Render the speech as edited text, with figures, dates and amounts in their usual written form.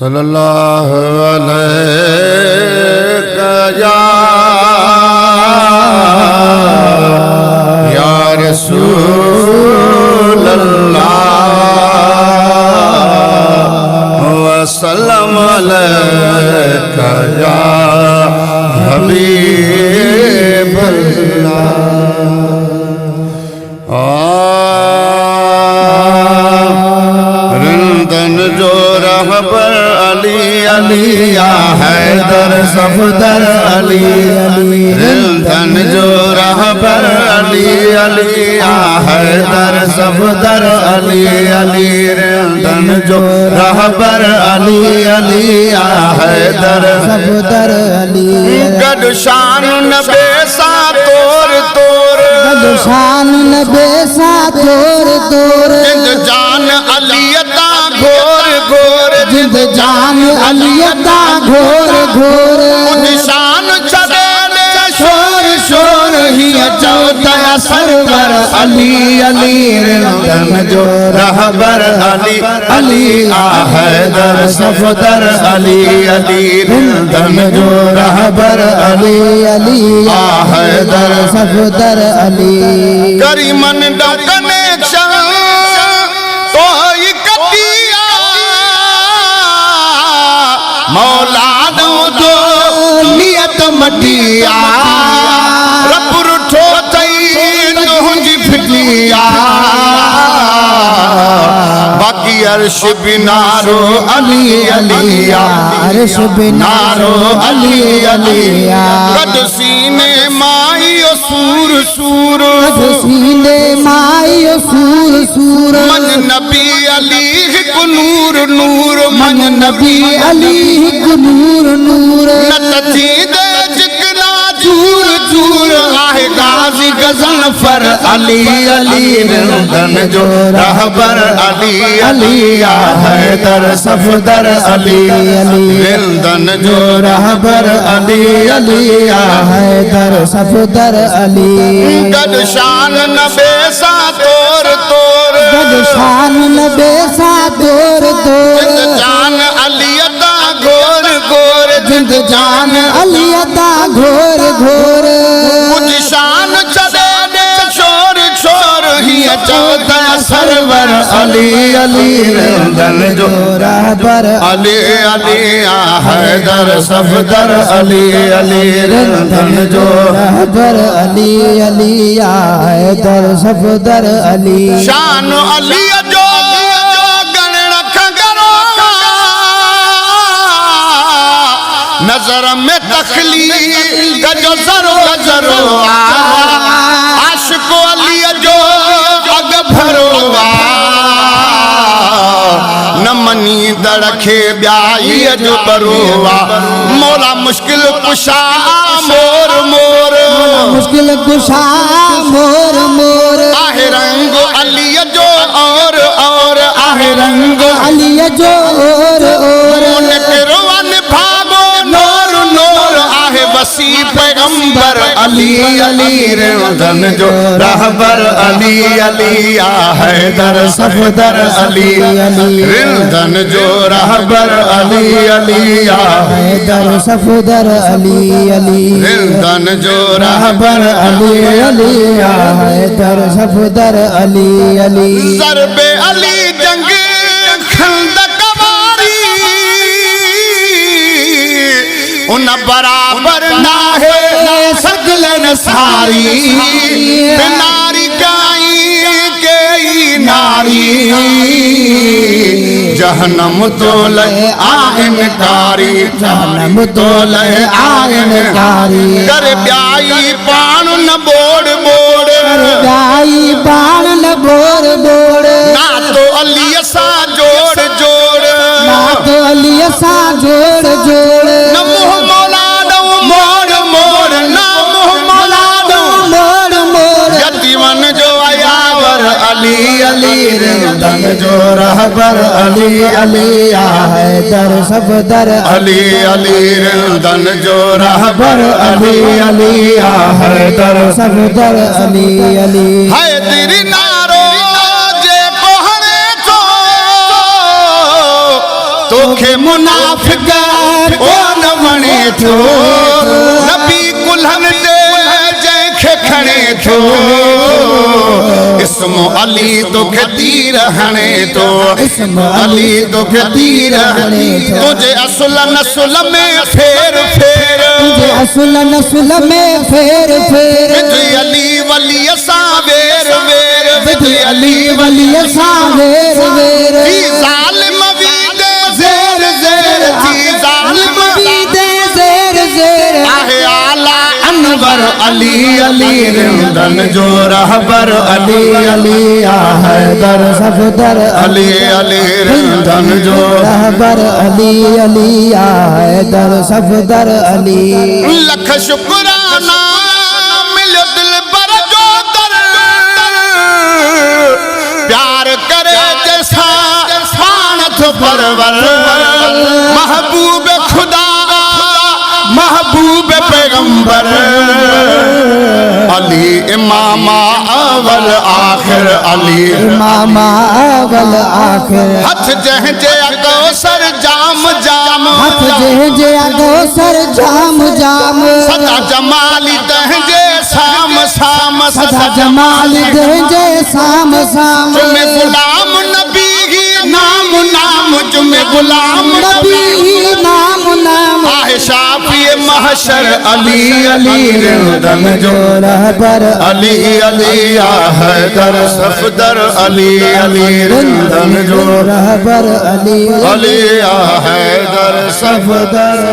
सल्लल्लाहु अलैहि या रसूल अल्लाह वसल्लम अलैका या हबीब रंदन जो रहबर अली अली या हैदर सफदर अली रंदन जो रहबर अली अली या हैदर सफदर अली अली रंदन जो रहबर अली अली या हैदर सफदर अली गडशान नबे सा तोर तोर गडशान नबे सा तोर तोर जिंद जान अलियता घोर घोर जिंद जान अलियता घोर घोर निशान चले शोर शोर ही चौथा सरवर अली अली रंदन जो रहबर अली अली आ हैदर सफदर अली अली रंदन जो रहबर अली अली आ हैदर सफदर अली करीमन डकने क्षण तो कतिया मौला दो नियत मटिया रब रुठो तई तुझी फिटिया बाकी अर्श बिनारो अली अलिया अर्श बिनारो अली अलिया कद सीने माई सूर सूर सीने माई सूर सूर मन नबी अली को नूर नूर मन नबी अली को नूर नूर नती दे जिकना चूर चूर आहे गाजी गजन फर अली अली रंदन जो रहबर अली अली या हैदर सफदर अली अली रंदन जो रहबर अली अली या हैदर सफदर अली गडशान नबे सा तोर तोर गडशान नबे सा तोर तोर जिंद जान अलियता घोर घोर जिंद जान अलियता घोर घोर कुछ शान चले शोर शोर ही चौथा सरवर अली अली रंदन जो रहबर अली अली आ हैदर सफदर अली अली रंदन जो रहबर अली अली हैदर सफदर अली शान अली जो गण रख करो नजर में तखलीक जो जरो जरो आशिक अली जो अग भरो न मनी दड़खे ब्याई जो बरोवा मौला मुश्किल कुशा मोर मोर मुश्किल कुशा मोर मोर आहे रंग अली जो और आहे रंग अली जो और निकरवन भागो नूर नूर आहे वसी पैगंबर अली अली रंदन जो रहबर अली अली आ हैदर सफदर अली रंदन जो रहबर अली अली आ हैदर सफदर अली अली रंदन जो रहबर अली अली हैदर सफदर अली अली ज़रबे अली जंग खंदक वारी उन बराबर ना है सगलन सारी नारी गाई के नारी जहनम तोले आइन कारी जहनम तोले आइन कारी कर ब्याई पान न बोड़ बोड़ गाई बाण न बोर बोर ना तो अली सा जोड़ जोड़ ना तो अली सा जोड़ जोड़ न मुँह मौला दो मोड़ मोड़ ना मुँह मौला दो मोड़ मोड़ यतीमन जो अयावर अली अली रंदन जो रहबर अली अली हैदर सफदर अली अली रंदन जो रहबर अली अली हैदर सफदर अली अली है तेरी नारो जे कोहरे तो तोखे मुनाफिक ओ न वणे थो नबी कुल्हन दे जंहिंखे खणे थो इस्मो अली तोखे तीर हणे थो अली तोखे तीर हणे थो तुझे असुल नसुल में फेर फेर तुझे असुल नस्ल में फेर फेर विधि अली वली सां वेर वेर विधि अली वली सां वेर वेर थी ज़ालिम वीदे ज़ेर ज़ेर थी ज़ालिम दे ज़ेर ज़ेर आहे आला अनवर अली अली रिंदन जो रहबर अली अली हैदर सफदर अली अली रिंदन जो रहबर अली अली हैदर सफदर अली लख शुक्राना मिलियो दिल बर जो दर प्यार करे जैसा सानथ परवर महबूब खुदा महबूब पैगंबर अली इमामा अवल आखिर अली इमामा अवल आखिर हथ जंहिंजे अगोसर जाम जाम हथ जे अगोसर जाम जाम सदा जमाली तंहिंजे साम साम सदा जमाल दे साम साम जुमे गुलाम नबी नाम नाम जुमे गुलाम नबी नाम नाम आहे शाफी महशर अली अली रिंदन जो रहबर अली अली हैदर सफदर अली अली रिंदन जो रहबर अली अली हैदर सफदर